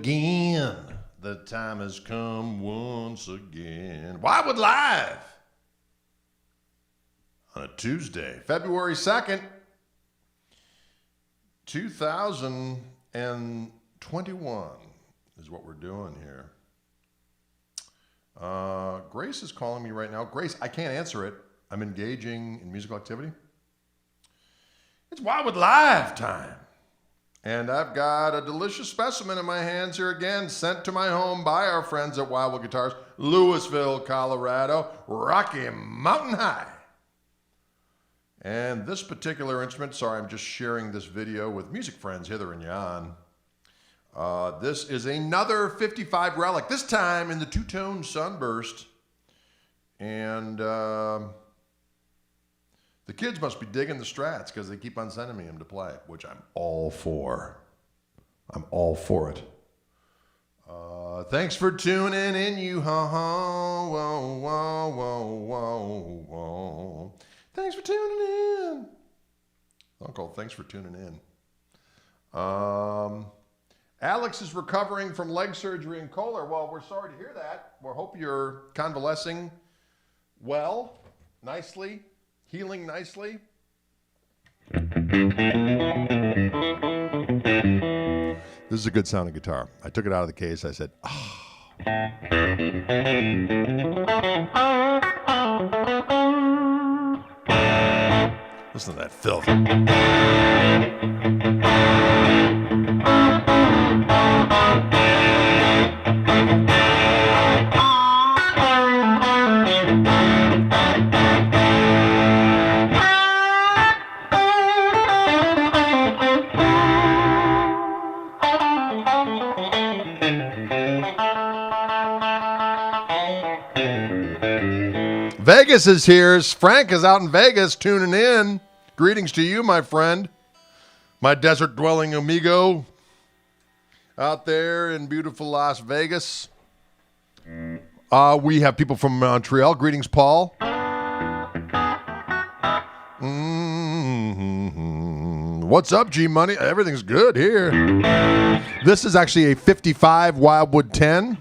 again. The time has come once again. Wildwood Live on a Tuesday, February 2nd, 2021 is what we're doing here. Grace is calling me right now. Grace, I can't answer it. I'm engaging in musical activity. It's Wildwood Live time. And I've got a delicious specimen in my hands here again, sent to my home by our friends at Wildwood Guitars, Louisville, Colorado, Rocky Mountain High. And this particular instrument, sorry, I'm just sharing this video with music friends hither and yon. This is another 55 relic, this time in the two-tone sunburst. And the kids must be digging the Strats because they keep on sending me them to play, which I'm all for. I'm all for it. Thanks for tuning in, you ha-ha. Whoa, whoa, whoa, whoa, whoa. Thanks for tuning in. Uncle, thanks for tuning in. Alex is recovering from leg surgery in Kohler. Well, we're sorry to hear that. We hope you're convalescing well, nicely, healing nicely. This is a good sounding guitar. I took it out of the case. I said, oh. Listen to that filth. Vegas is here. Frank is out in Vegas tuning in. Greetings to you, my friend. My desert-dwelling amigo out there in beautiful Las Vegas. We have people from Montreal. Greetings, Paul. What's up, G-Money? Everything's good here. This is actually a 55 Wildwood 10.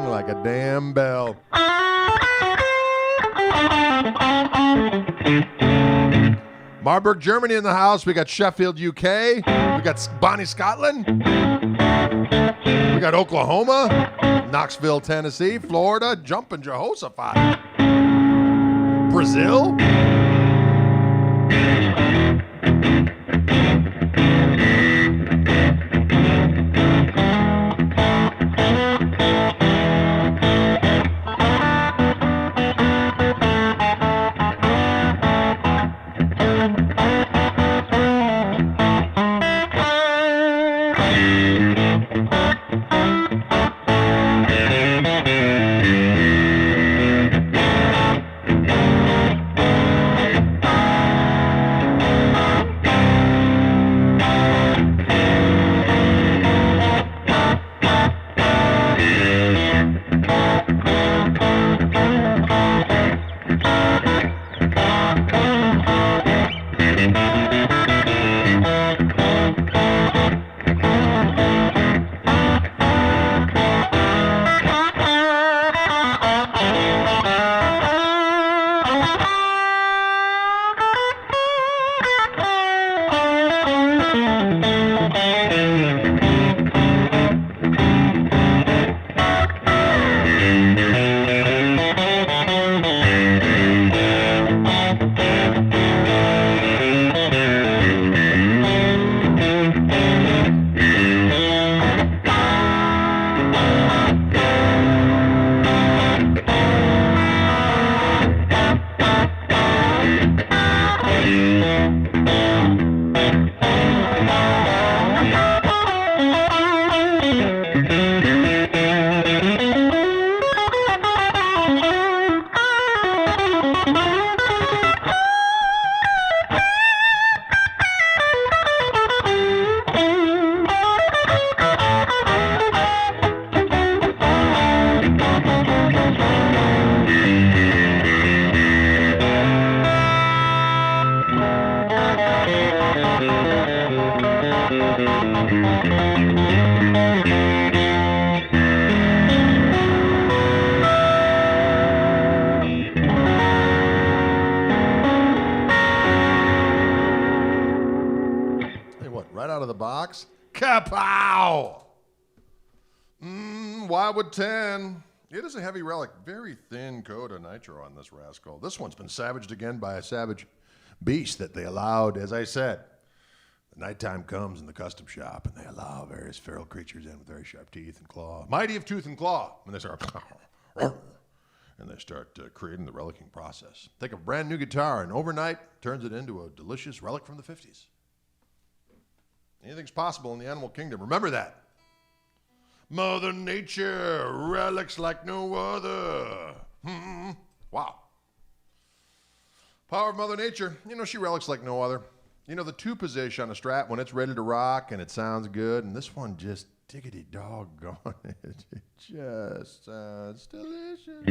Like a damn bell. Marburg, Germany in the house. We got Sheffield, UK. We got Bonnie, Scotland. We got Oklahoma, Knoxville, Tennessee, Florida, Jumpin' Jehoshaphat. Brazil. Right out of the box. Kapow! Wildwood 10. It is a heavy relic. Very thin coat of nitro on this rascal. This one's been savaged again by a savage beast that they allowed, as I said. The nighttime comes in the custom shop, and they allow various feral creatures in with very sharp teeth and claw. Mighty of tooth and claw. And they start... and they start creating the relicing process. Take a brand new guitar, and overnight turns it into a delicious relic from the 50s. Anything's possible in the animal kingdom. Remember that. Mother Nature, relics like no other. Wow. Power of Mother Nature. You know, she relics like no other. You know, the 2 position on a Strat when it's ready to rock and it sounds good, and this one just diggity doggone it. It just sounds delicious.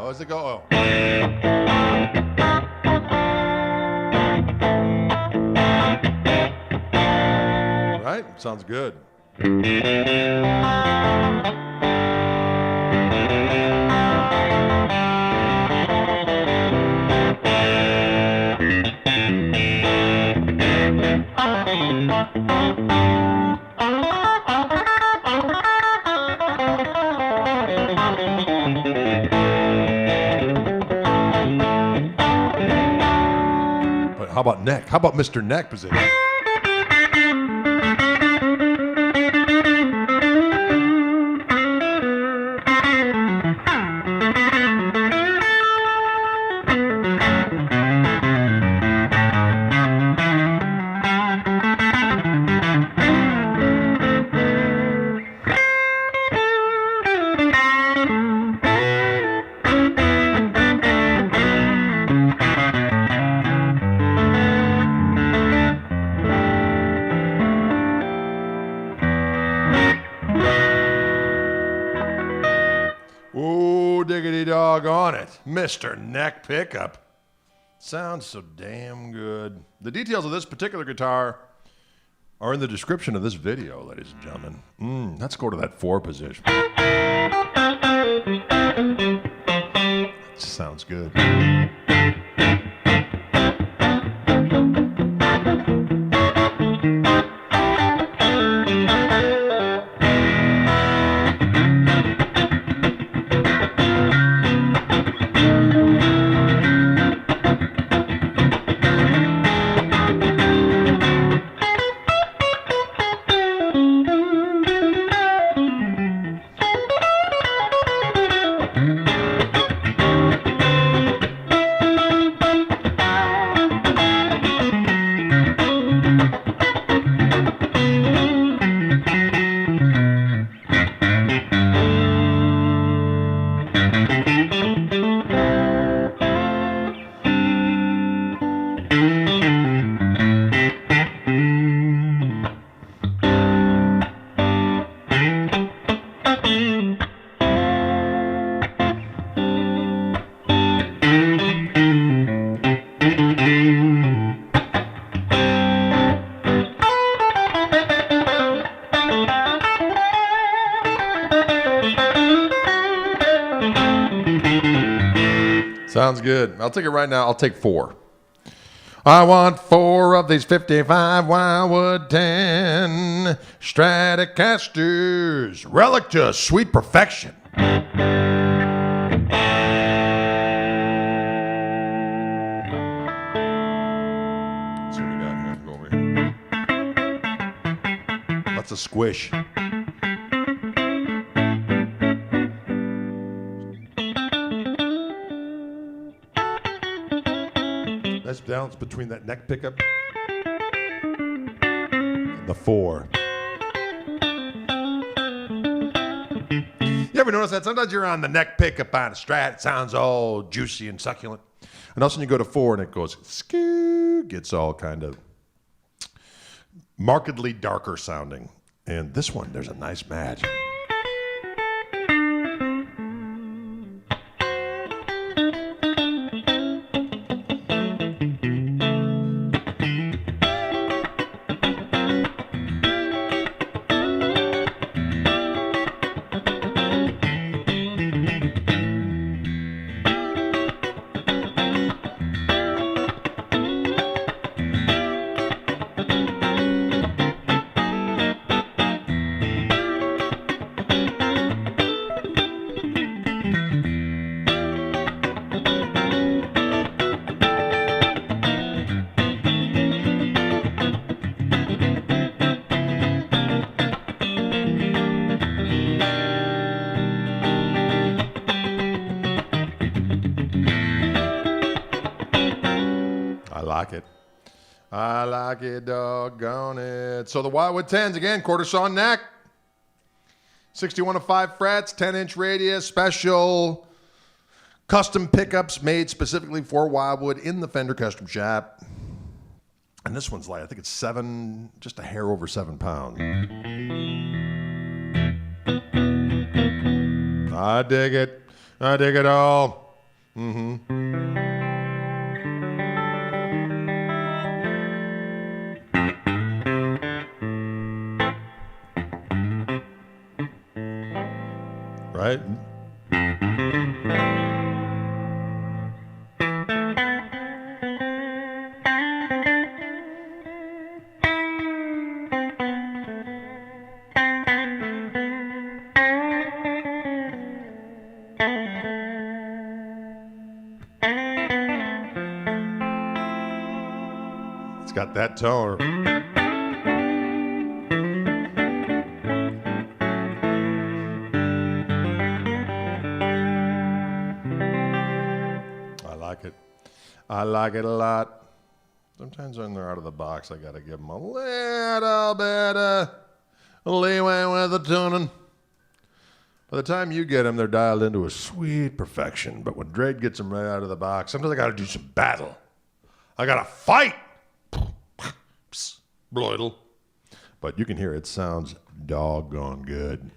Where's it go? Oh. Right? Sounds good. How about neck? How about Mr. Neck position? Diggity dog on it. Mr. Neck pickup. Sounds so damn good. The details of this particular guitar are in the description of this video, ladies and gentlemen. Let's go to that 4 position. That sounds good. Sounds good. I'll take it right now. I'll take 4. I want 4 of these 55 Wildwood 10 Stratocasters. Relic to sweet perfection. squish. Nice balance between that neck pickup and the 4. You ever notice that? Sometimes you're on the neck pickup on a Strat. It sounds all juicy and succulent. And all of a sudden you go to 4 and it goes, skoo, gets all kind of markedly darker sounding. And this one, there's a nice match. I like it, doggone it. So the Wildwood 10s, again, quarter saw neck. 61 to 5 frets, 10-inch radius, special custom pickups made specifically for Wildwood in the Fender Custom Shop. And this one's light. I think it's 7, just a hair over 7 pounds. I dig it. I dig it all. Right? It's got that tone. I like it a lot. Sometimes when they're out of the box, I got to give them a little bit of leeway with the tuning. By the time you get them, they're dialed into a sweet perfection. But when Drake gets them right out of the box, sometimes I got to do some battle. I got to fight. Bloidle. But you can hear it sounds doggone good.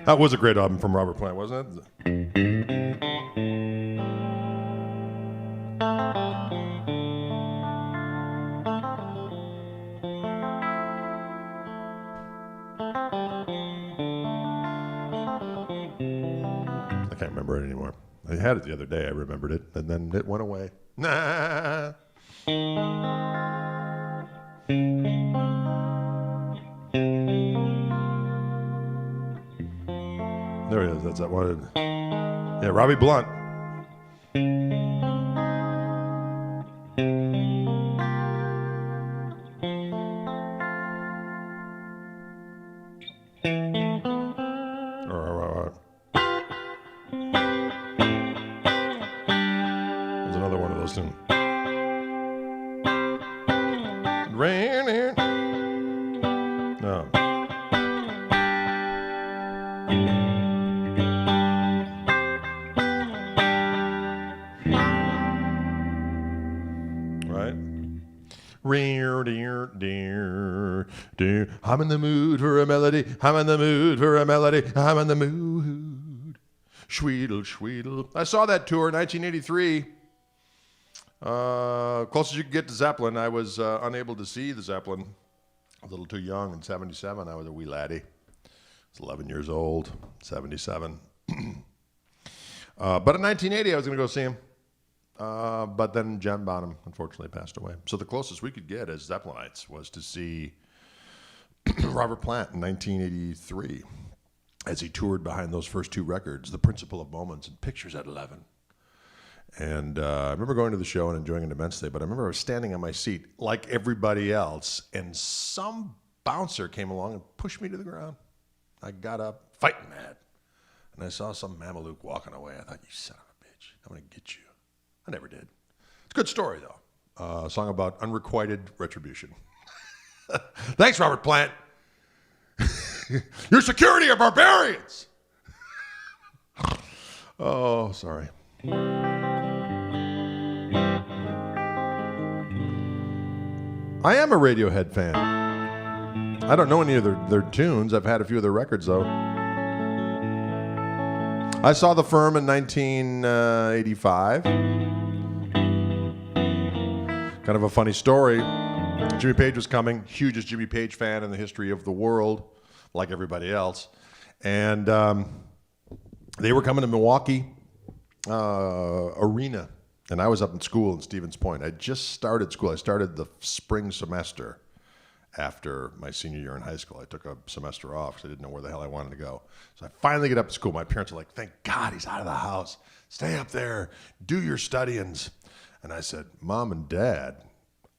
That was a great album from Robert Plant, wasn't it? I can't remember it anymore. I had it the other day. I remembered it, and then it went away. Nah. There it is. That's that one. Yeah, Robbie Blunt. There's another one of those too. Rain here. No. I'm in the mood for a melody. I'm in the mood for a melody. I'm in the mood. Schweedle, schweedle. I saw that tour in 1983. Close as you could get to Zeppelin. I was unable to see the Zeppelin. A little too young. In 77, I was a wee laddie. I was 11 years old. 77. But in 1980, I was going to go see him. But then John Bonham, unfortunately, passed away. So the closest we could get as Zeppelinites was to see Robert Plant in 1983 as he toured behind those first 2 records, The Principle of Moments and Pictures at 11. And I remember going to the show and enjoying it immensely, but I remember I was standing on my seat like everybody else, and some bouncer came along and pushed me to the ground. I got up, fighting mad, and I saw some Mameluke walking away. I thought, you son of a bitch, I'm going to get you. I never did. It's a good story, though. A song about unrequited retribution. Thanks, Robert Plant. Your security are barbarians. Oh, sorry. I am a Radiohead fan. I don't know any of their tunes. I've had a few of their records, though. I saw The Firm in 1985. Kind of a funny story. Jimmy Page was coming, hugest Jimmy Page fan in the history of the world, like everybody else. And they were coming to Milwaukee Arena. And I was up in school in Stevens Point. I just started school. I started the spring semester after my senior year in high school. I took a semester off because I didn't know where the hell I wanted to go. So I finally get up to school. My parents are like, thank God he's out of the house. Stay up there. Do your studyings. And I said, Mom and Dad,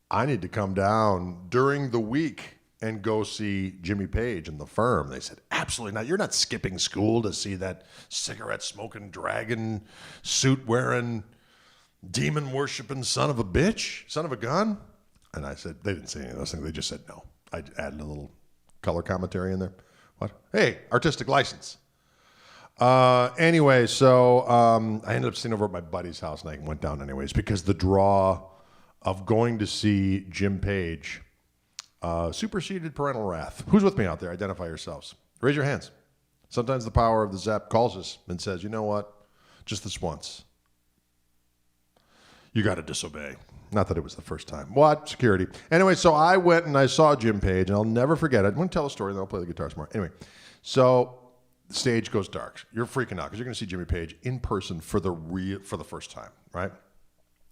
I need to come down during the week and go see Jimmy Page and The Firm. They said, absolutely not. You're not skipping school to see that cigarette-smoking, dragon, suit-wearing, demon-worshiping son of a bitch, son of a gun. And I said, they didn't say any of those things. They just said no. I added a little color commentary in there. What? Hey, artistic license. Anyway, so I ended up staying over at my buddy's house, and I went down anyways because the draw of going to see Jim Page superseded parental wrath. Who's with me out there? Identify yourselves. Raise your hands. Sometimes the power of the Zap calls us and says, you know what? Just this once. You got to disobey. Not that it was the first time. What? Security. Anyway, so I went and I saw Jim Page, and I'll never forget it. I'm going to tell a story, then I'll play the guitar some more. Anyway, so the stage goes dark. You're freaking out because you're going to see Jimmy Page in person for the first time, right?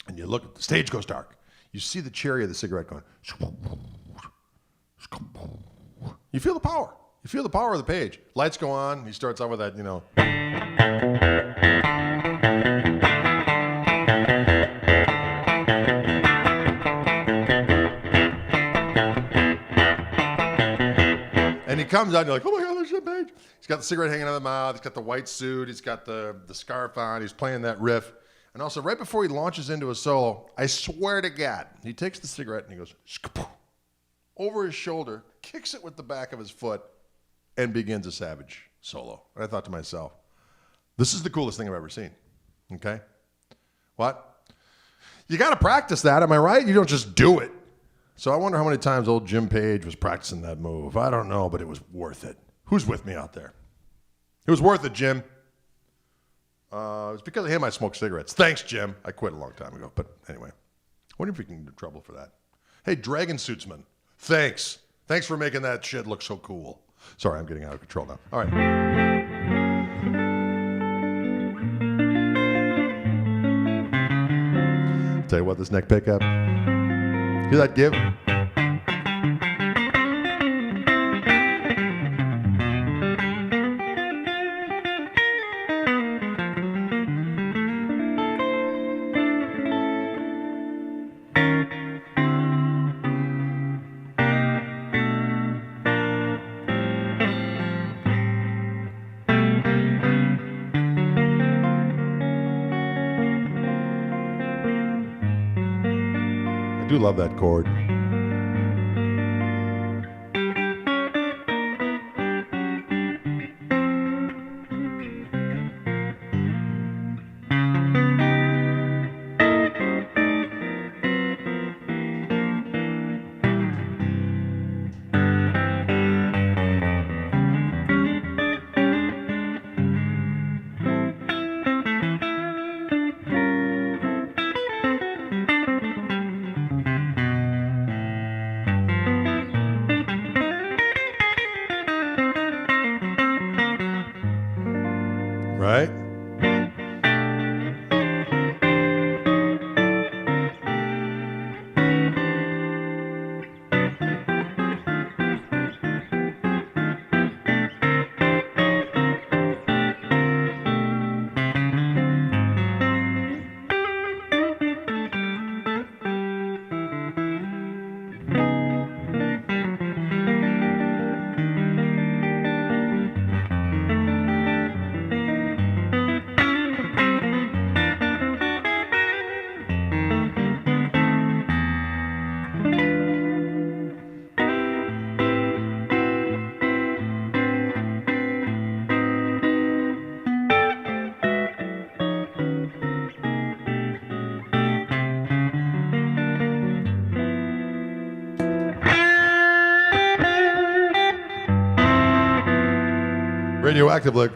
And you look, the stage goes dark. You see the cherry of the cigarette going. You feel the power. You feel the power of the Page. Lights go on. He starts out with that, And he comes out and you're like, oh my God, there's Jim Page. He's got the cigarette hanging out of the mouth. He's got the white suit. He's got the scarf on. He's playing that riff. And also, right before he launches into a solo, I swear to God, he takes the cigarette and he goes over his shoulder, kicks it with the back of his foot, and begins a savage solo. And I thought to myself, this is the coolest thing I've ever seen. Okay? What? You got to practice that, am I right? You don't just do it. So I wonder how many times old Jim Page was practicing that move. I don't know, but it was worth it. Who's with me out there? It was worth it, Jim. It was because of him I smoked cigarettes. Thanks, Jim. I quit a long time ago. But anyway, I wonder if we can get in trouble for that. Hey, Dragon Suitsman, thanks. Thanks for making that shit look so cool. Sorry, I'm getting out of control now. All right. Tell you what, this neck pickup. Hear that give? I do love that chord. Radioactive lick.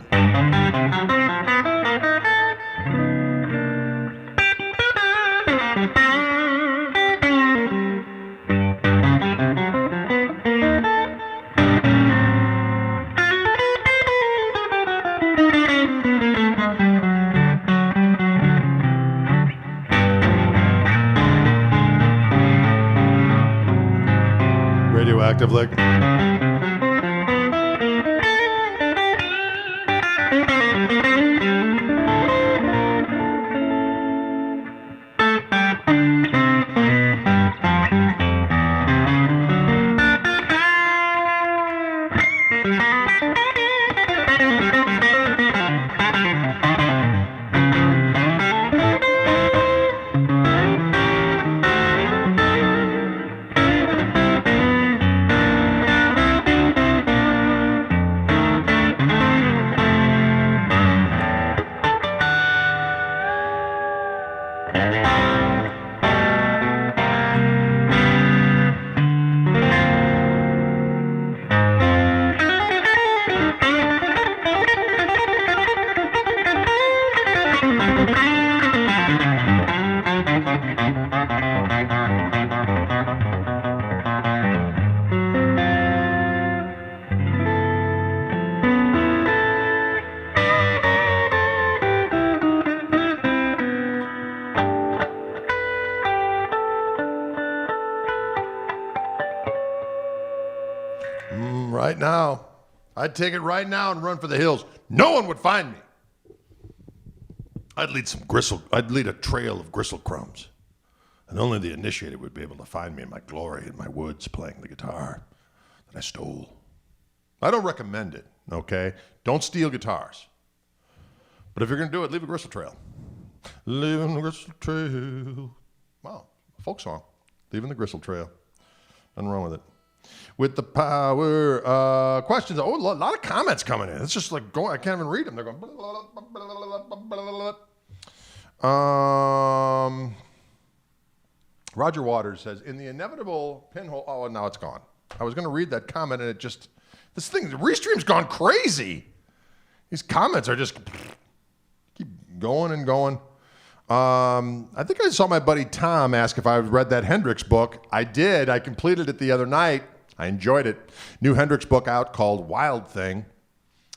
Radioactive lick. Right now, I'd take it right now and run for the hills. No one would find me. I'd lead a trail of gristle crumbs, and only the initiated would be able to find me in my glory in my woods playing the guitar that I stole. I don't recommend it, okay? Don't steal guitars. But if you're going to do it, leave a gristle trail. Leaving the gristle trail. Wow, a folk song. Leaving the gristle trail. Nothing wrong with it. With the power. Questions. Oh, a lot of comments coming in. It's just like going, I can't even read them. They're going. Roger Waters says, in the inevitable pinhole. Oh, now it's gone. I was going to read that comment and it just, this thing, the Restream's gone crazy. These comments are just keep going and going. I think I saw my buddy Tom ask if I read that Hendrix book. I did. I completed it the other night. I enjoyed it. New Hendrix book out called Wild Thing.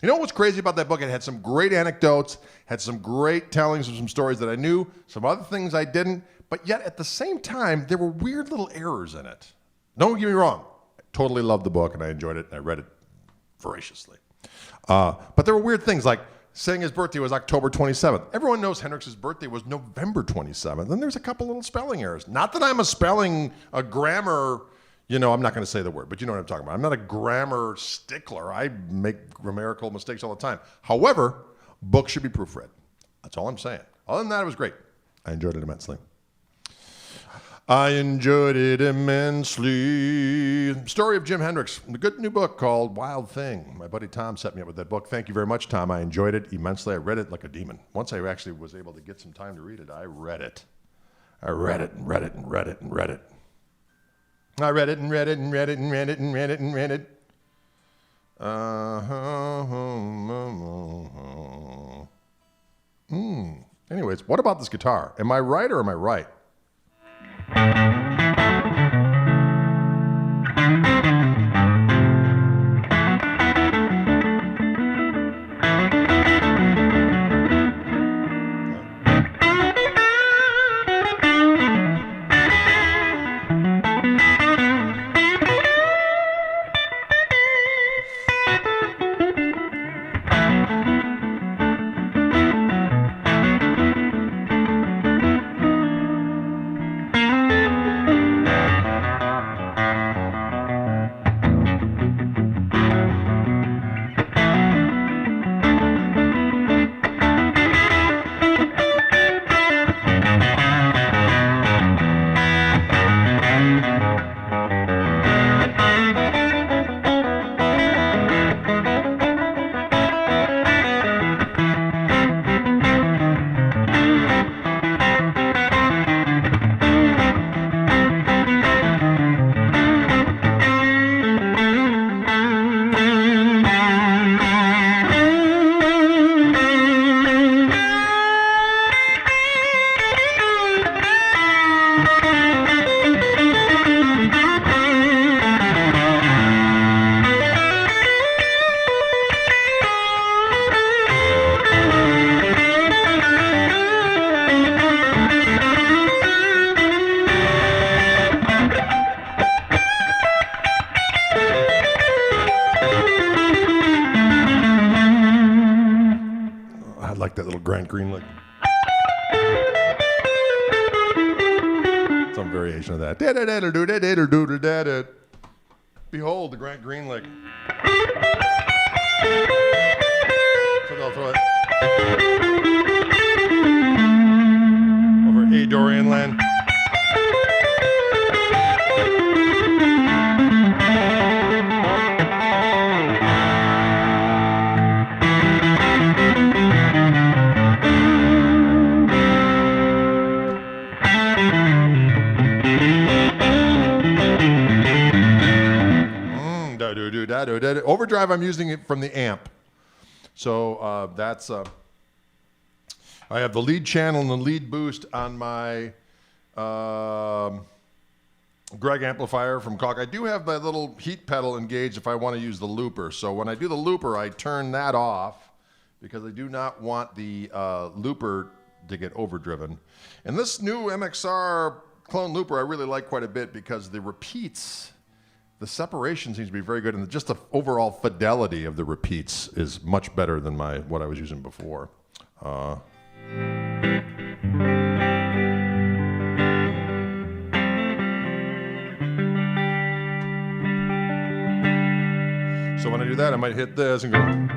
You know what's crazy about that book? It had some great anecdotes, had some great tellings of some stories that I knew, some other things I didn't, but yet at the same time, there were weird little errors in it. Don't get me wrong. I totally loved the book and I enjoyed it and I read it voraciously. But there were weird things like saying his birthday was October 27th. Everyone knows Hendrix's birthday was November 27th. And there's a couple little spelling errors. Not that I'm a grammar, I'm not going to say the word, but you know what I'm talking about. I'm not a grammar stickler. I make grammatical mistakes all the time. However, books should be proofread. That's all I'm saying. Other than that, it was great. I enjoyed it immensely. Story of Jim Hendrix. A good new book called Wild Thing. My buddy Tom set me up with that book. Thank you very much, Tom. I enjoyed it immensely. I read it like a demon. Once I actually was able to get some time to read it, I read it. I read it and read it and read it and read it. I read it and read it and read it and read it and read it and read it. Anyways, what about this guitar? Am I right or am I right? like that little Grant Greenlick. Some variation of that. Behold the Grant Greenlick. So they'll throw it over A Dorian land. Overdrive, I'm using it from the amp. So that's, I have the lead channel and the lead boost on my Greg amplifier from Koch. I do have my little heat pedal engaged if I want to use the looper. So when I do the looper, I turn that off because I do not want the looper to get overdriven. And this new MXR clone looper I really like quite a bit because the repeats, the separation seems to be very good, and just the overall fidelity of the repeats is much better than what I was using before. So when I do that, I might hit this and go.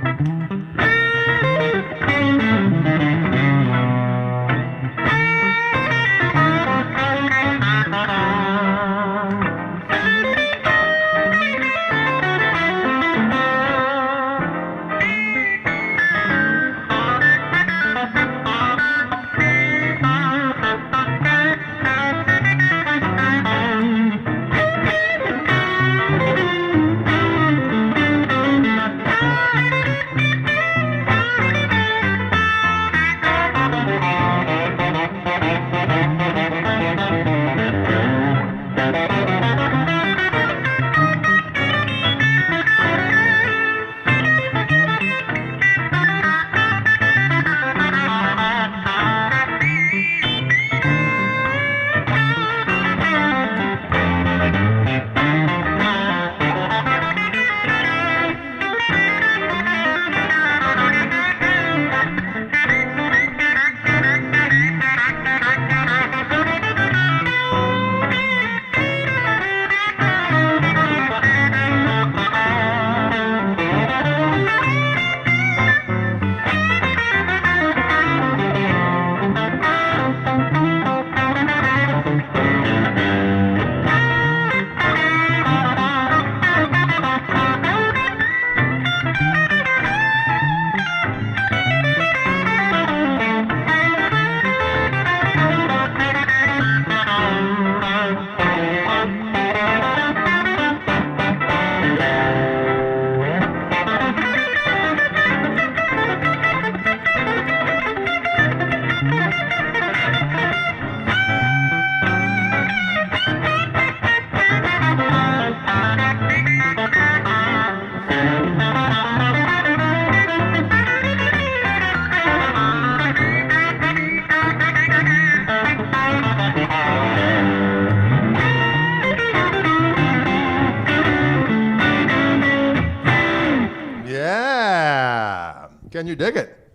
Can you dig it?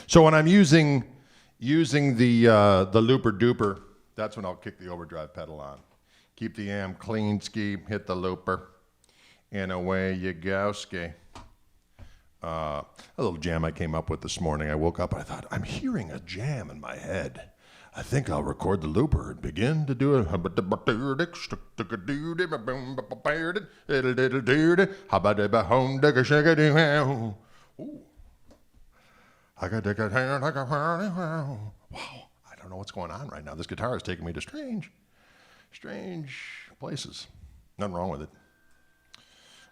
So when I'm using the looper duper, that's when I'll kick the overdrive pedal on. Keep the amp clean, ski, hit the looper, and away you go, ski. A little jam I came up with this morning. I woke up and I thought, I'm hearing a jam in my head. I think I'll record the looper and begin to do it. Ooh. Wow, I don't know what's going on right now. This guitar is taking me to strange places. Nothing wrong with it.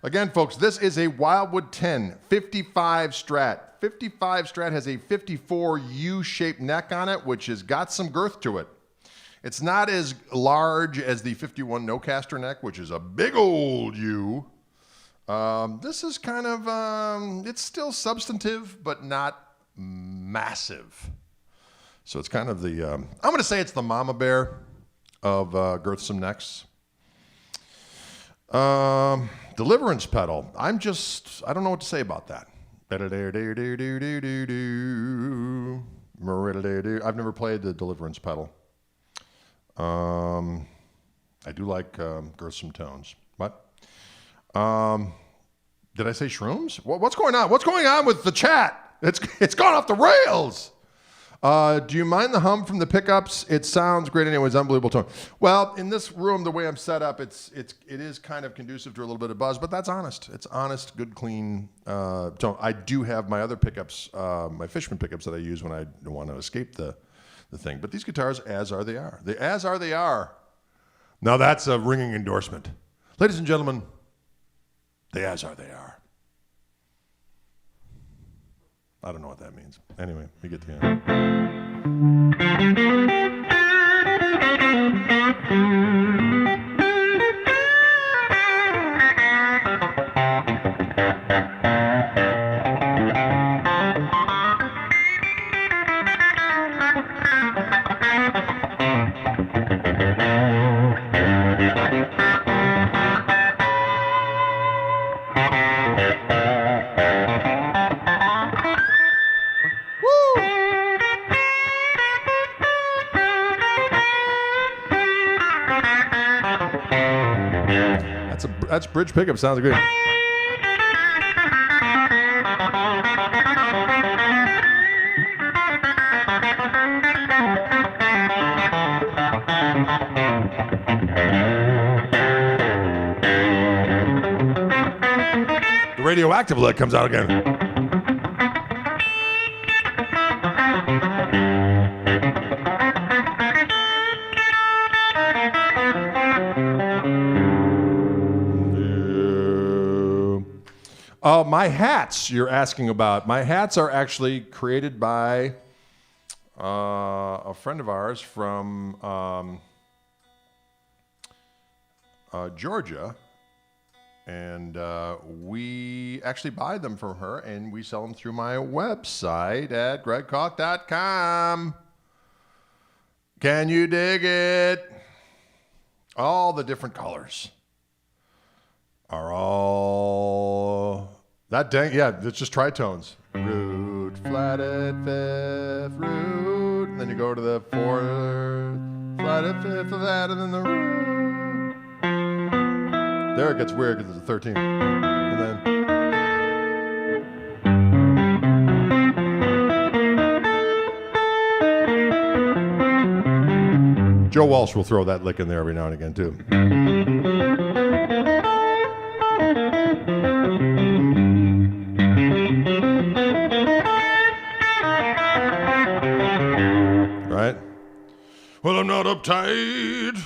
Again, folks, this is a Wildwood 10 55 Strat. 55 Strat has a 54 U-shaped neck on it, which has got some girth to it. It's not as large as the 51 Nocaster neck, which is a big old U. This is kind of, it's still substantive, but not massive. So it's kind of the, I'm going to say it's the mama bear of girthsome necks. Deliverance pedal. I don't know what to say about that. I've never played the Deliverance pedal. I do like gruesome tones. What? Did I say shrooms? What's going on? What's going on with the chat? It's gone off the rails. Do you mind the hum from the pickups? It sounds great anyways, unbelievable tone. Well, in this room, the way I'm set up, it is kind of conducive to a little bit of buzz, but that's honest. It's honest, good, clean tone. I do have my other pickups, my Fishman pickups that I use when I want to escape the thing. But these guitars, as are they are. As are they are. Now that's a ringing endorsement. Ladies and gentlemen, they as are they are. I don't know what that means. Anyway, we get to the end. That's bridge pickup. Sounds good. The radioactive light comes out again. My hats you're asking about. My hats are actually created by a friend of ours from Georgia. And we actually buy them from her, and we sell them through my website at gregkoch.com. Can you dig it? All the different colors are all... That dang, yeah, it's just tritones. Root, flatted, fifth, root. And then you go to the fourth, flatted, fifth, flat, and then the root. There it gets weird because it's a 13. And then... Joe Walsh will throw that lick in there every now and again, too. Right? Well, I'm not uptight.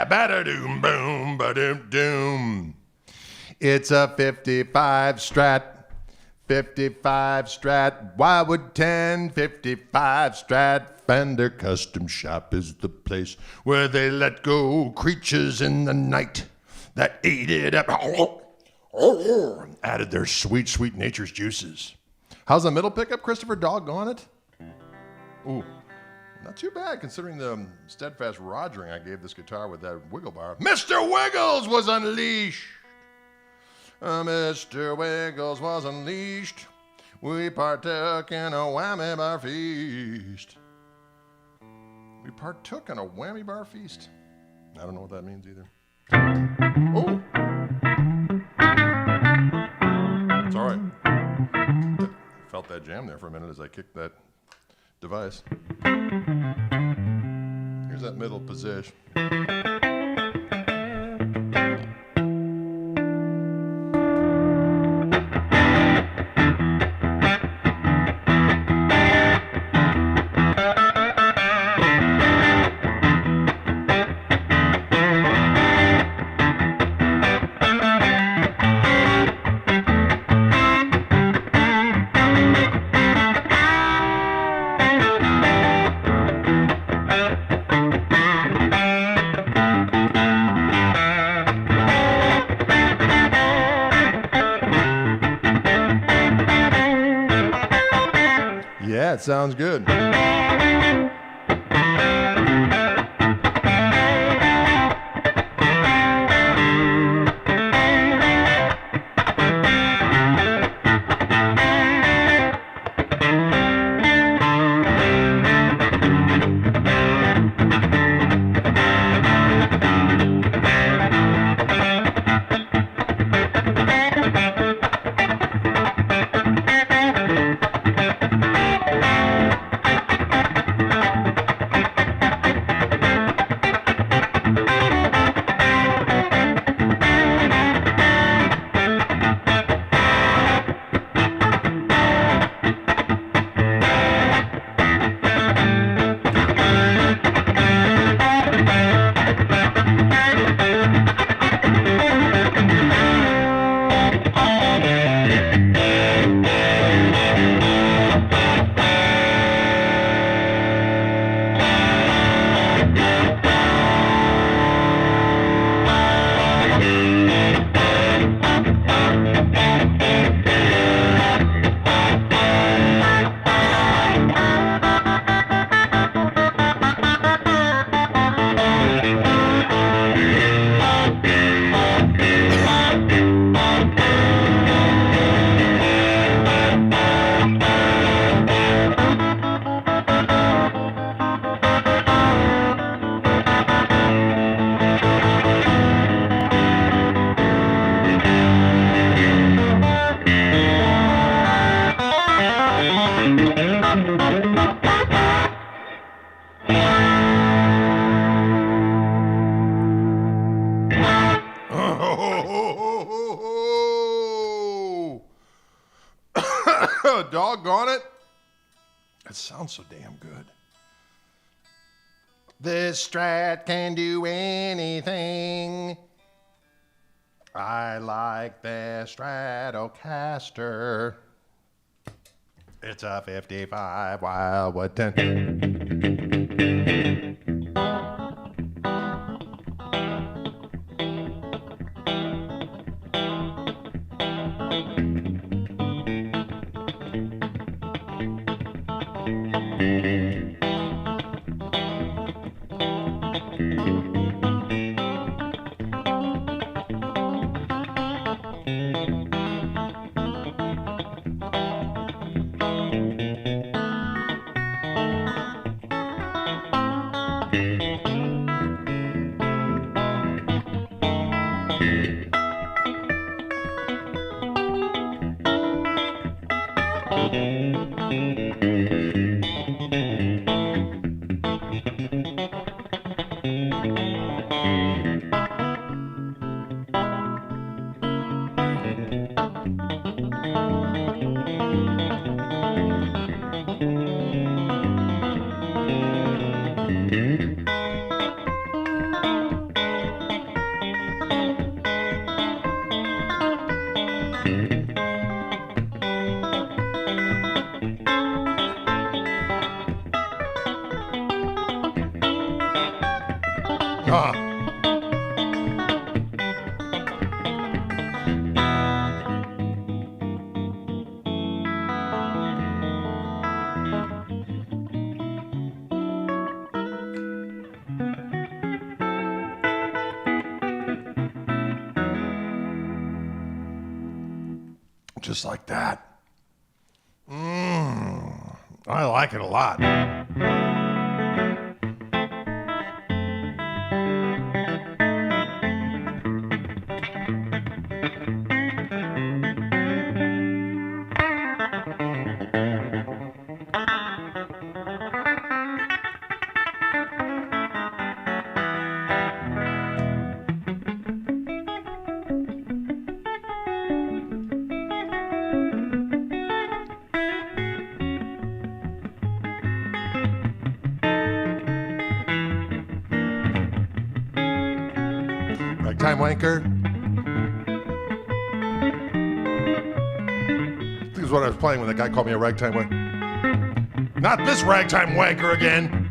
Ba-da-doom, boom, ba-doom, doom. It's a 55 Strat. 55 Strat. Wildwood 1055 Strat. Fender Custom Shop is the place where they let go creatures in the night that ate it up. Added their sweet, sweet nature's juices. How's the middle pickup, Christopher? Doggone it. Ooh, not too bad considering the steadfast rogering I gave this guitar with that wiggle bar. Mr. Wiggles was unleashed. Mr. Wiggles was unleashed. We partook in a whammy bar feast. We partook in a whammy bar feast. I don't know what that means either. Oh! It's all right. Felt that jam there for a minute as I kicked that device. Here's that middle position. Yeah, it sounds good. Doggone it. That sounds so damn good. This Strat can do anything. I like the Stratocaster. It's a 55 Wildwood 10. Just like that. I like it a lot. Ragtime wanker. This is what I was playing when that guy called me a ragtime wanker. Not this ragtime wanker again.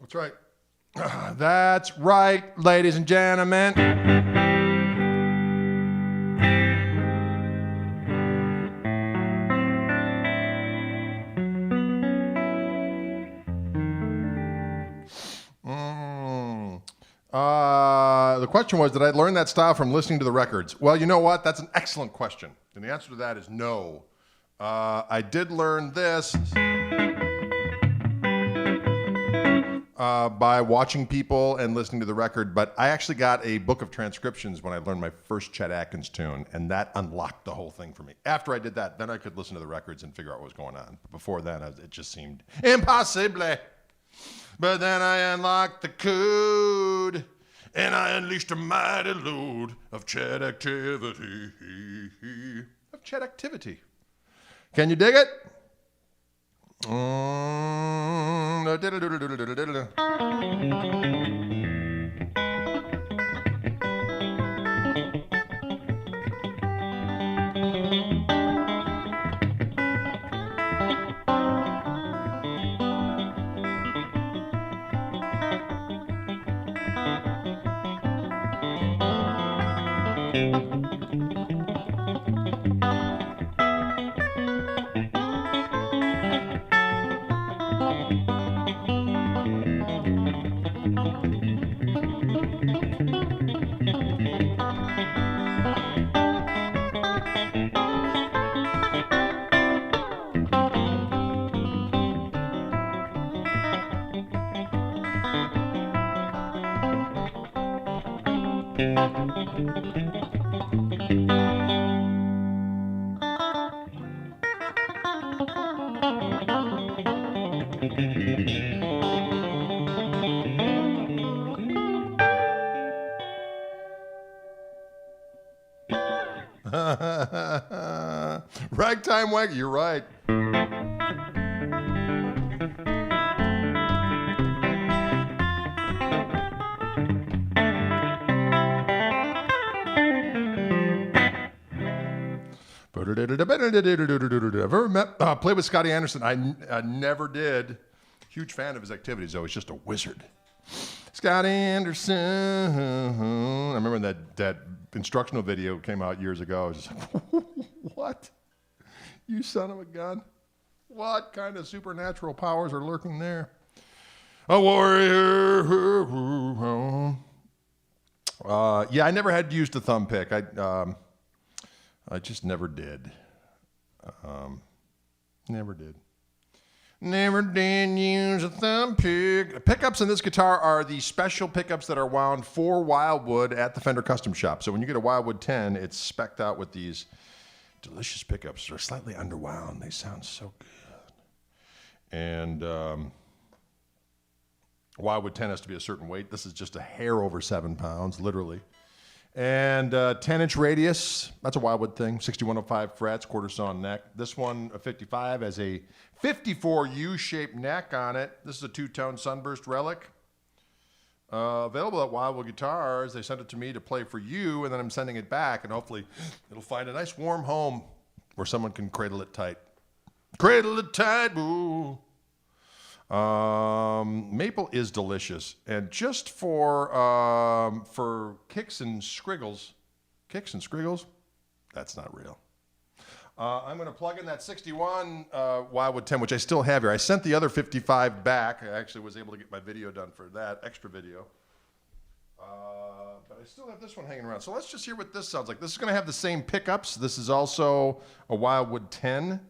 That's right. That's right, ladies and gentlemen. The question was, did I learn that style from listening to the records? Well, you know what? That's an excellent question. And the answer to that is no. I did learn this by watching people and listening to the record, but I actually got a book of transcriptions when I learned my first Chet Atkins tune, and that unlocked the whole thing for me. After I did that, then I could listen to the records and figure out what was going on. But before then, it just seemed impossible. But then I unlocked the code, and I unleashed a mighty load of Chet activity. Can you dig it? Ragtime wagon, you're right. I've ever played with Scotty Anderson. I never did. Huge fan of his activities, though. He's just a wizard. Scotty Anderson. I remember when that instructional video came out years ago. I was just like, what? You son of a gun. What kind of supernatural powers are lurking there? A warrior. Yeah, I never had used a thumb pick. I just never did. Never did. Never did use a thumb pick. Pickups in this guitar are the special pickups that are wound for Wildwood at the Fender Custom Shop. So when you get a Wildwood 10, it's spec'd out with these delicious pickups. They're slightly underwound. They sound so good. And Wildwood 10 has to be a certain weight. This is just a hair over 7 pounds, literally. And 10-inch radius, that's a Wildwood thing. 6105 frets, quarter sawn neck. This one, a 55, has a 54 U-shaped neck on it. This is a two-tone Sunburst relic. Available at Wildwood Guitars. They sent it to me to play for you, and then I'm sending it back, and hopefully it'll find a nice warm home where someone can cradle it tight. Cradle it tight, boo. Maple is delicious, and just for kicks and scriggles, that's not real. I'm going to plug in that 61 Wildwood 10, which I still have here. I sent the other 55 back. I actually was able to get my video done for that, extra video. But I still have this one hanging around. So let's just hear what this sounds like. This is going to have the same pickups. This is also a Wildwood 10.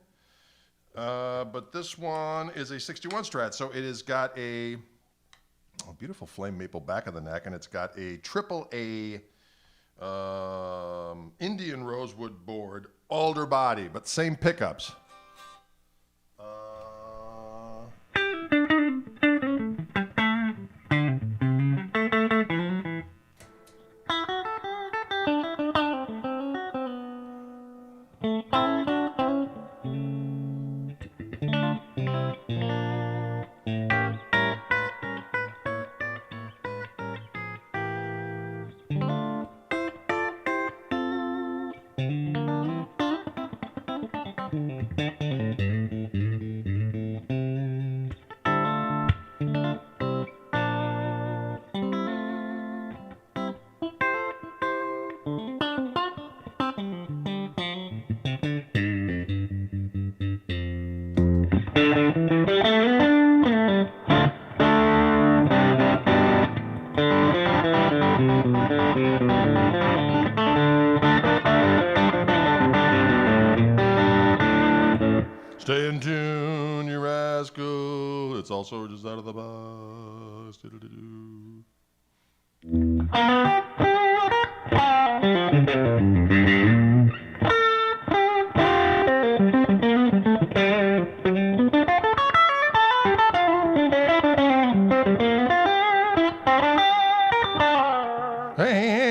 But this one is a 61 Strat, so it has got a beautiful flame maple back of the neck, and it's got a AAA Indian rosewood board, alder body, but same pickups. Stay in tune, you rascal. It's also just out of the box. Hey.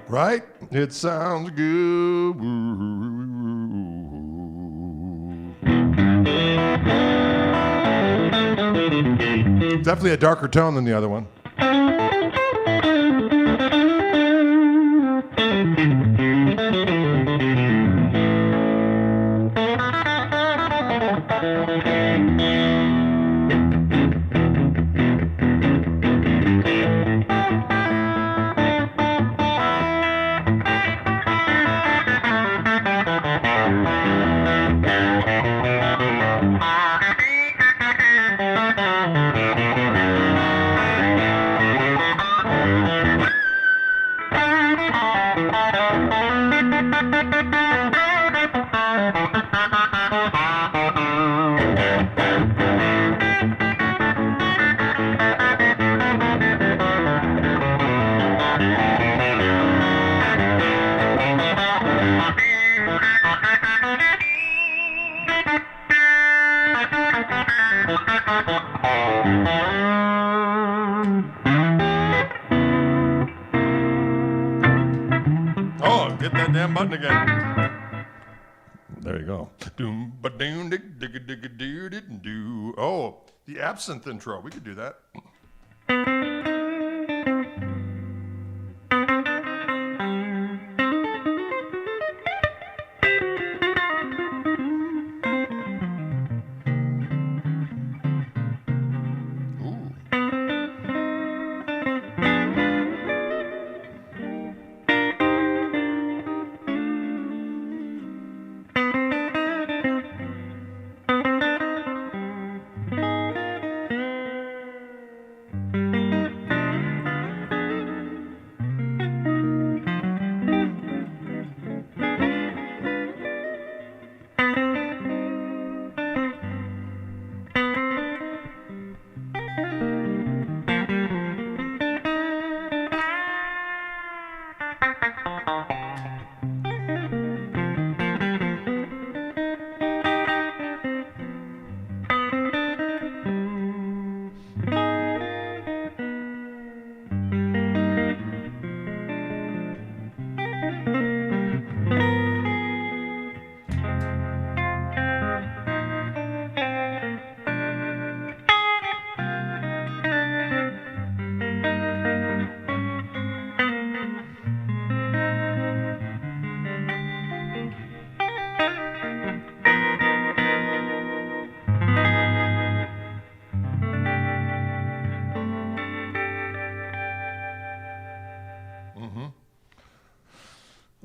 Right? It sounds good. Definitely a darker tone than the other one. Oh, hit that damn button again. There you go. Oh, the absinthe intro. We could do that.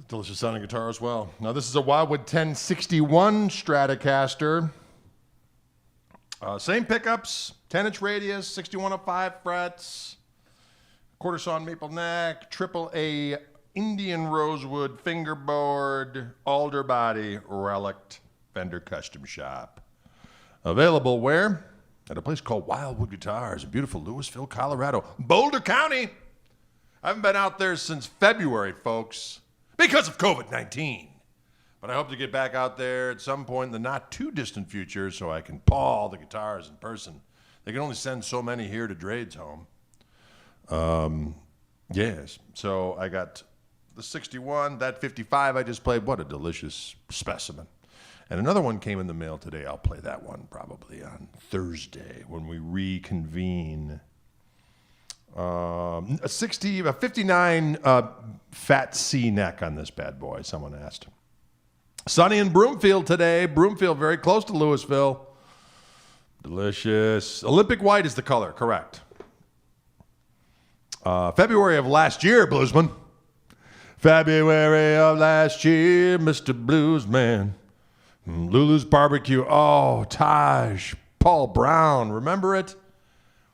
Delicious sounding guitar as well. Now this is a Wildwood 1061 Stratocaster. Same pickups, 10-inch radius, 6105 frets, quarter sawn maple neck, AAA Indian rosewood fingerboard, alder body, relict, Fender Custom Shop. Available where? At a place called Wildwood Guitars in beautiful Louisville, Colorado, Boulder County. I haven't been out there since February, folks, because of COVID-19. But I hope to get back out there at some point in the not too distant future so I can paw the guitars in person. They can only send so many here to Drade's home. Yes, so I got the 61, that 55 I just played. What a delicious specimen. And another one came in the mail today. I'll play that one probably on Thursday when we reconvene. A 59 fat C neck on this bad boy, someone asked. Sunny in Broomfield today. Broomfield, very close to Louisville. Delicious. Olympic white is the color, correct. February of last year, Bluesman. February of last year, Mr. Bluesman. Lulu's Barbecue. Oh, Taj. Paul Brown. Remember it?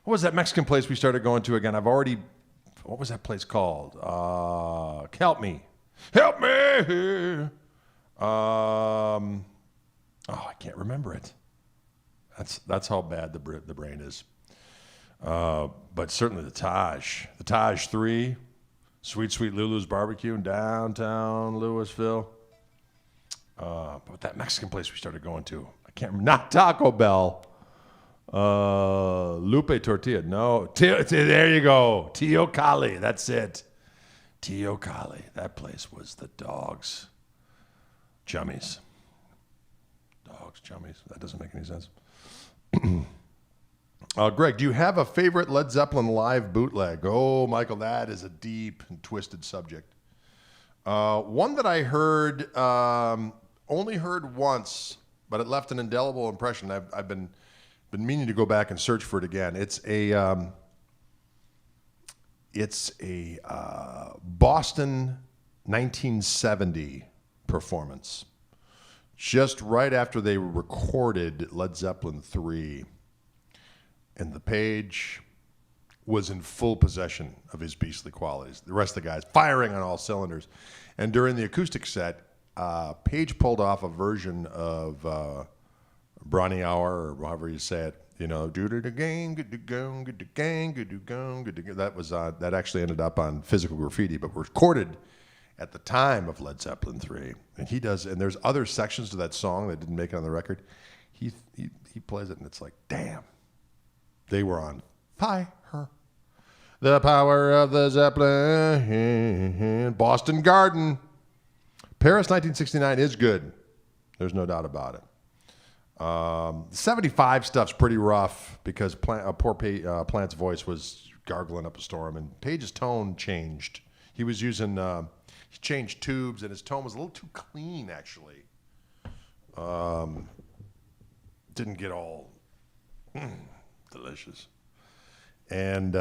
What was that Mexican place we started going to again? What was that place called? Help me. Help me. I can't remember it. That's how bad the brain is. But certainly the Taj 3, Sweet Sweet Lulu's Barbecue in downtown Louisville. But that Mexican place we started going to, I can't remember, not Taco Bell. Lupe Tortilla. No, there you go. Tio Cali. That's it. Tio Cali. That place was the dogs. Chummies. Dogs, chummies. That doesn't make any sense. Greg, do you have a favorite Led Zeppelin live bootleg? Oh, Michael, that is a deep and twisted subject. One that I heard, only heard once, but it left an indelible impression. I've been meaning to go back and search for it again. It's a Boston 1970 performance, just right after they recorded Led Zeppelin 3, and the Page was in full possession of his beastly qualities. The rest of the guys firing on all cylinders, and during the acoustic set, Page pulled off a version of Brawny Hour, or however you say it, do it again, good to go, good to gang, good to go, good to go. That actually ended up on Physical Graffiti, but recorded at the time of Led Zeppelin 3. And he does, and there's other sections to that song that didn't make it on the record. He plays it, and it's like, damn, they were on fire. The power of the Zeppelin, Boston Garden. Paris 1969 is good. There's no doubt about it. 75 stuff's pretty rough because poor Plant's voice was gargling up a storm, and Page's tone changed. He was using, he changed tubes, and his tone was a little too clean, actually. Didn't get all delicious. And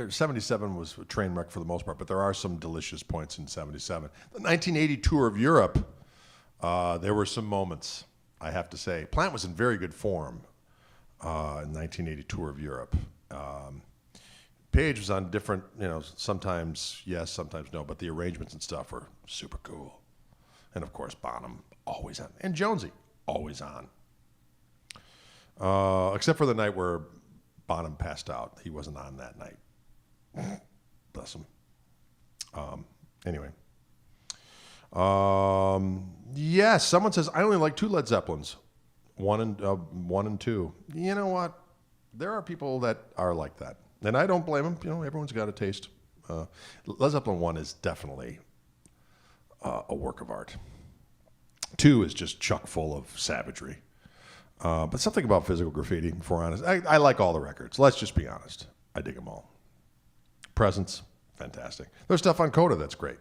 77 was a train wreck for the most part, but there are some delicious points in 77. The 1980 tour of Europe, there were some moments, I have to say. Plant was in very good form in 1980 tour of Europe. Page was on different, sometimes yes, sometimes no, but the arrangements and stuff were super cool. And of course, Bonham, always on. And Jonesy, always on. Except for the night where Bonham passed out. He wasn't on that night. Bless him. Anyway. Yes, someone says, I only like 2 Led Zeppelins. One and two. You know what? There are people that are like that. And I don't blame them. Everyone's got a taste. Led Zeppelin 1 is definitely a work of art. 2 is just chock full of savagery. But something about Physical Graffiti, if we're honest. I like all the records. Let's just be honest. I dig them all. Presence, fantastic. There's stuff on Coda that's great,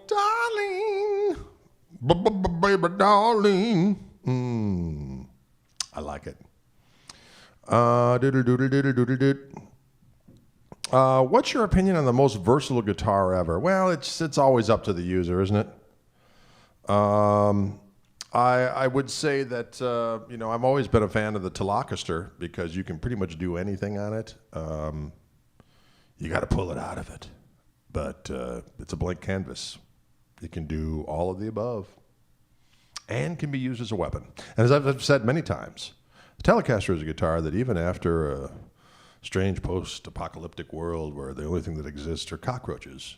Darling, baby darling. I like it. What's your opinion on the most versatile guitar ever? Well, it's always up to the user, isn't it? I would say that I've always been a fan of the Telecaster because you can pretty much do anything on it. You got to pull it out of it, but it's a blank canvas. It can do all of the above, and can be used as a weapon. And as I've said many times, the Telecaster is a guitar that even after a strange post-apocalyptic world where the only thing that exists are cockroaches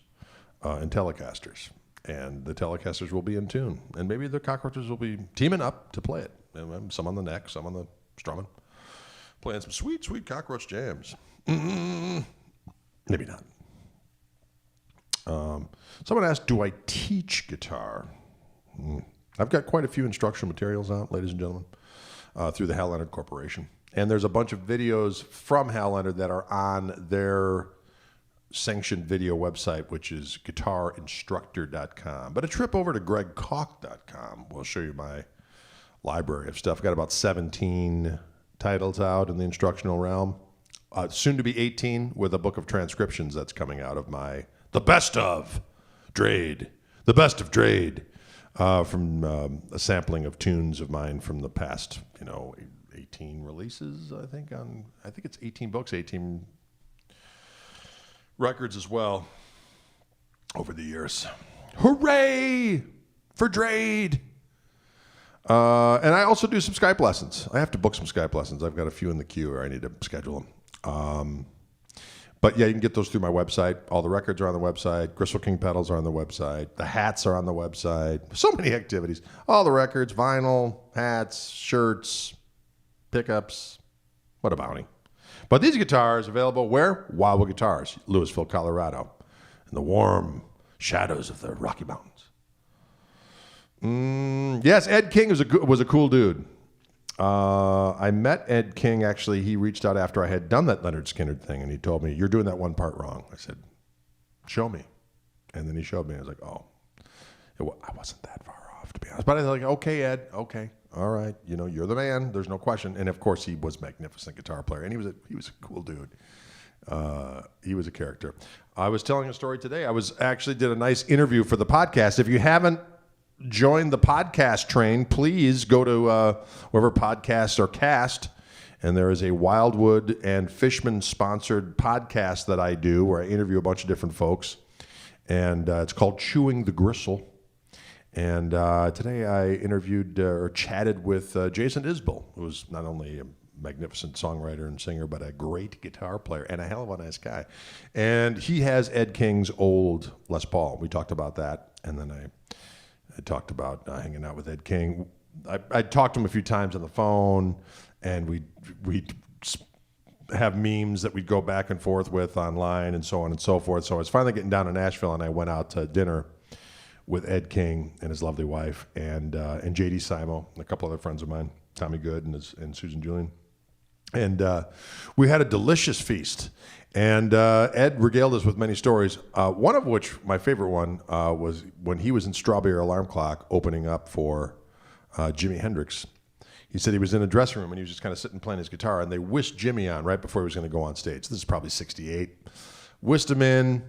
and Telecasters, and the Telecasters will be in tune, and maybe the cockroaches will be teaming up to play it. Some on the neck, some on the strumming, playing some sweet, sweet cockroach jams. Maybe not. Someone asked, do I teach guitar? I've got quite a few instructional materials out, ladies and gentlemen, through the Hal Leonard Corporation. And there's a bunch of videos from Hal Leonard that are on their sanctioned video website, which is guitarinstructor.com. But a trip over to gregkoch.com will show you my library of stuff. I've got about 17 titles out in the instructional realm. Soon to be 18 with a book of transcriptions that's coming out of the best of Drade, The Best of Drade, from a sampling of tunes of mine from the past, 18 releases, I think it's 18 books, 18 records as well over the years. Hooray for Drade! And I also do some Skype lessons. I have to book some Skype lessons. I've got a few in the queue, or I need to schedule them. But yeah, you can get those through my website. All the records are on the website. Gristle King pedals are on the website. The hats are on the website. So many activities. All the records, vinyl, hats, shirts, pickups. What a bounty. But these guitars available where? Wildwood Guitars, Louisville, Colorado, in the warm shadows of the Rocky Mountains. Yes, Ed King was a cool dude. I met Ed King, actually. He reached out after I had done that Leonard Skinner thing, and he told me, "You're doing that one part wrong." I said, "Show me." And then he showed me. I was like, "Oh, I wasn't that far off, to be honest." But I was like, "Okay, Ed, okay, all right. You're the man. There's no question." And of course, he was a magnificent guitar player, and he was a cool dude. He was a character. I was telling a story today. I did a nice interview for the podcast. If you haven't joined the podcast train, please go to wherever podcasts are cast, and there is a Wildwood and Fishman sponsored podcast that I do where I interview a bunch of different folks, and it's called Chewing the Gristle. And today I interviewed or chatted with Jason Isbell, who's not only a magnificent songwriter and singer, but a great guitar player and a hell of a nice guy. And he has Ed King's old Les Paul. We talked about that, and then I talked about hanging out with Ed King. I talked to him a few times on the phone, and we'd have memes that we'd go back and forth with online and so on and so forth. So I was finally getting down to Nashville, and I went out to dinner with Ed King and his lovely wife, and J.D. Simo, and a couple other friends of mine, Tommy Good and Susan Julian. And we had a delicious feast. And Ed regaled us with many stories, one of which, my favorite one, was when he was in Strawberry Alarm Clock opening up for Jimi Hendrix. He said he was in a dressing room and he was just kind of sitting playing his guitar, and they whisked Jimmy on right before he was going to go on stage. This is probably 68. Whisked him in,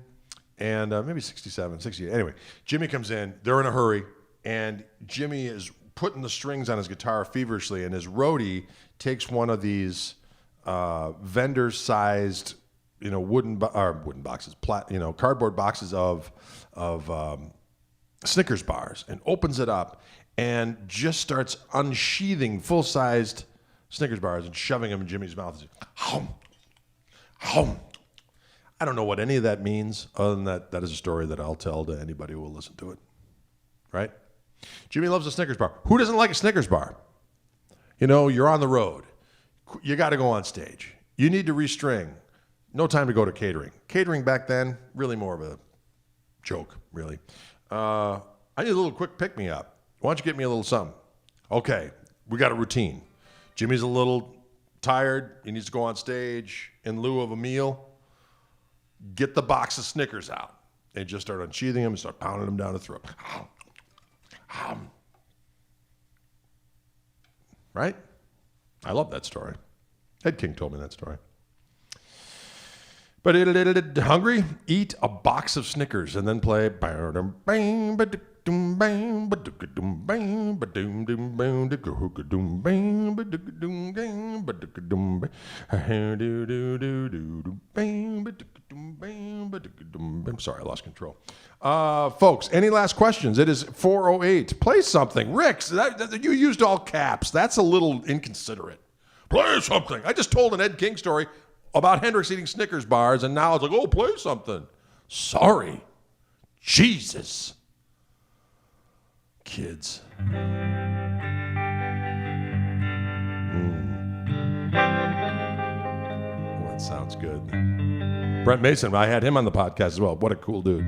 and maybe 67, 68. Anyway, Jimmy comes in. They're in a hurry, and Jimmy is putting the strings on his guitar feverishly, and his roadie takes one of these vendor-sized wooden boxes, cardboard boxes of Snickers bars, and opens it up and just starts unsheathing full-sized Snickers bars and shoving them in Jimmy's mouth. Hum, hum. I don't know what any of that means, other than that is a story that I'll tell to anybody who will listen to it. Right? Jimmy loves a Snickers bar. Who doesn't like a Snickers bar? You're on the road. You got to go on stage. You need to restring. No time to go to catering. Catering back then, really more of a joke, really. I need a little quick pick-me-up. Why don't you get me a little something? Okay, we got a routine. Jimmy's a little tired. He needs to go on stage. In lieu of a meal, get the box of Snickers out. And just start unsheathing them and start pounding them down the throat. Right? I love that story. Ed King told me that story. But hungry? Eat a box of Snickers and then play. I'm sorry, I lost control. Folks, any last questions? It is 4:08. Play something. Rick, you used all caps. That's a little inconsiderate. Play something. I just told an Ed King story about Hendrix eating Snickers bars, and now it's like, oh, play something. Sorry. Jesus. Kids. Oh, that sounds good. Brent Mason, I had him on the podcast as well. What a cool dude.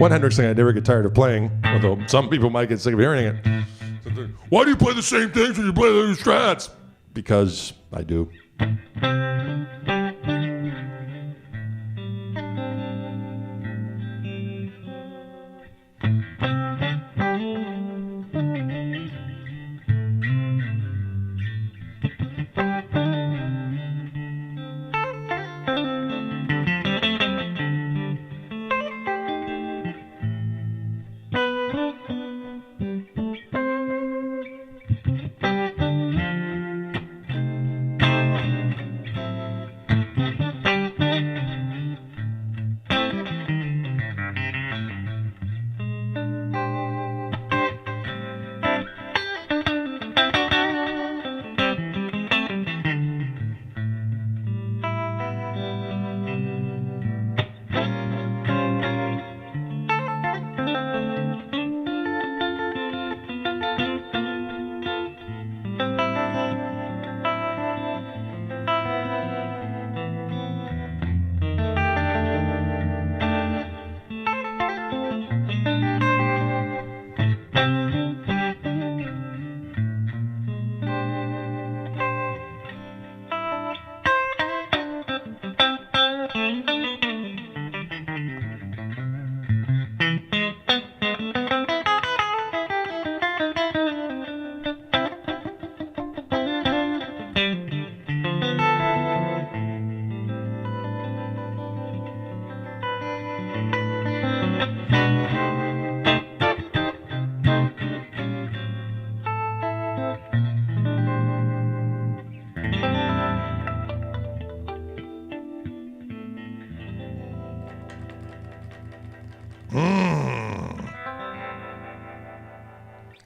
One Hendrix thing I never get tired of playing, although some people might get sick of hearing it. Why do you play the same things when you play the Strats? Because I do.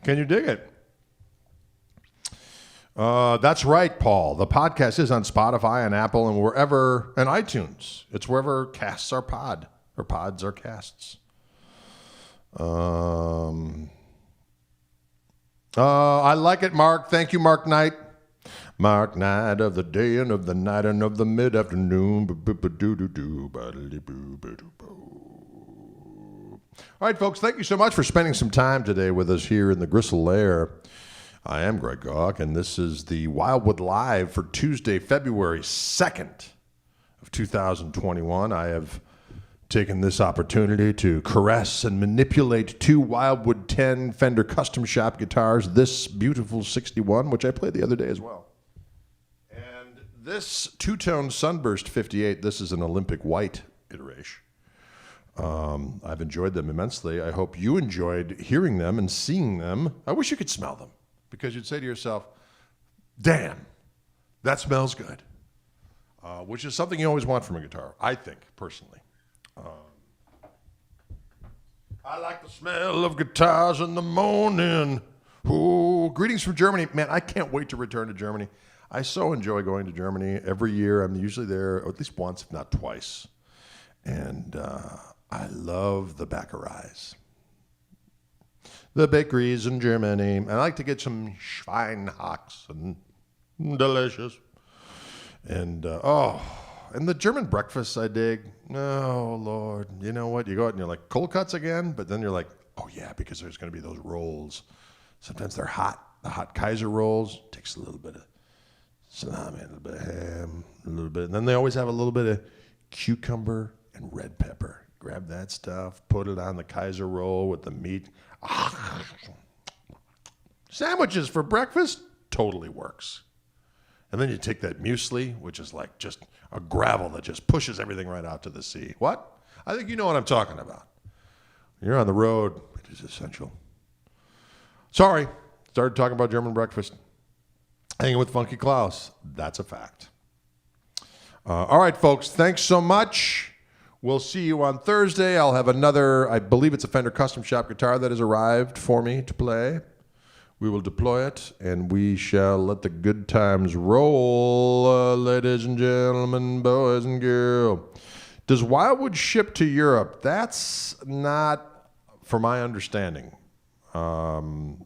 Can you dig it? That's right, Paul. The podcast is on Spotify and Apple and wherever, and iTunes. It's wherever casts are pod, or pods are casts. I like it, Mark. Thank you, Mark Knight. Mark Knight of the day and of the night and of the mid-afternoon. All right, folks, thank you so much for spending some time today with us here in the Gristle Lair. I am Greg Koch, and this is the Wildwood Live for Tuesday, February 2nd of 2021. I have taken this opportunity to caress and manipulate two Wildwood 10 Fender Custom Shop guitars, this beautiful 61, which I played the other day as well. And this two-tone Sunburst 58, this is an Olympic White iteration. I've enjoyed them immensely. I hope you enjoyed hearing them and seeing them. I wish you could smell them, because you'd say to yourself, damn, that smells good, which is something you always want from a guitar, I think, personally. I like the smell of guitars in the morning. Ooh, greetings from Germany. Man, I can't wait to return to Germany. I so enjoy going to Germany. Every year I'm usually there at least once, if not twice. And I love the Bäckereis. The bakeries in Germany. I like to get some Schweinhacks and delicious. And and the German breakfasts I dig. Oh, Lord. You know what? You go out and you're like, cold cuts again? But then you're like, oh, yeah, because there's going to be those rolls. Sometimes they're hot. The hot Kaiser rolls. Takes a little bit of salami, a little bit of ham, a little bit. And then they always have a little bit of cucumber and red pepper. Grab that stuff, put it on the Kaiser roll with the meat. Sandwiches for breakfast? Totally works. And then you take that muesli, which is like just a gravel that just pushes everything right out to the sea. What? I think you know what I'm talking about. When you're on the road, it is essential. Sorry, started talking about German breakfast. Hanging with Funky Klaus. That's a fact. All right, folks, thanks so much. We'll see you on Thursday. I'll have another, I believe it's a Fender Custom Shop guitar that has arrived for me to play. We will deploy it, and we shall let the good times roll, ladies and gentlemen, boys and girls. Does Wildwood ship to Europe? That's not, for my understanding. You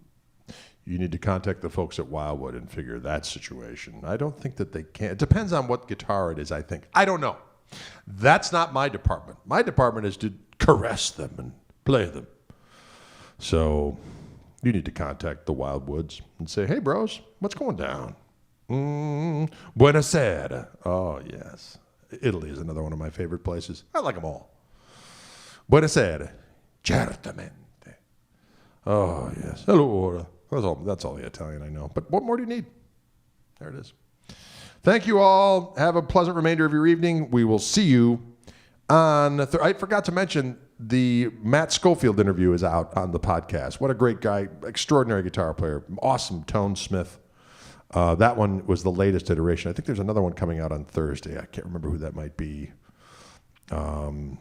need to contact the folks at Wildwood and figure that situation. I don't think that they can. It depends on what guitar it is, I think. I don't know. That's not my department. My department is to caress them and Play them. So you need to contact the Wildwoods and say, hey, bros, what's going down? Buonasera. Oh, yes. Italy is another one of my favorite places. I like them all. Buonasera. Certamente. Oh, yes. Allora. That's all the Italian I know. But what more do you need? There it is. Thank you all. Have a pleasant remainder of your evening. We will see you on I forgot to mention the Matt Schofield interview is out on the podcast. What a great guy. Extraordinary guitar player. Awesome tone smith. That one was the latest iteration. I think there's another one coming out on Thursday. I can't remember who that might be. But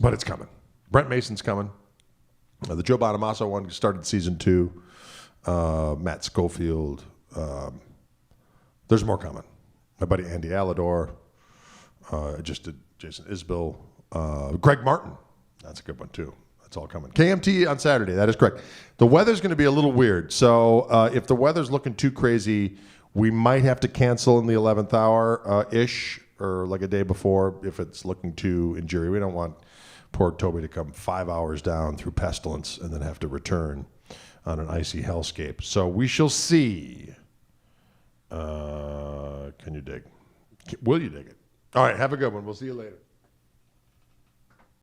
it's coming. Brent Mason's coming. The Joe Bonamassa one started season 2. Matt Schofield. There's more coming. My buddy Andy Alador. Just did Jason Isbell. Greg Martin. That's a good one, too. That's all coming. KMT on Saturday. That is correct. The weather's going to be a little weird. So if the weather's looking too crazy, we might have to cancel in the 11th hour-ish or like a day before if it's looking too injury. We don't want poor Toby to come 5 hours down through pestilence and then have to return on an icy hellscape. So we shall see. Can you dig? Will you dig it? All right, have a good one. We'll see you later.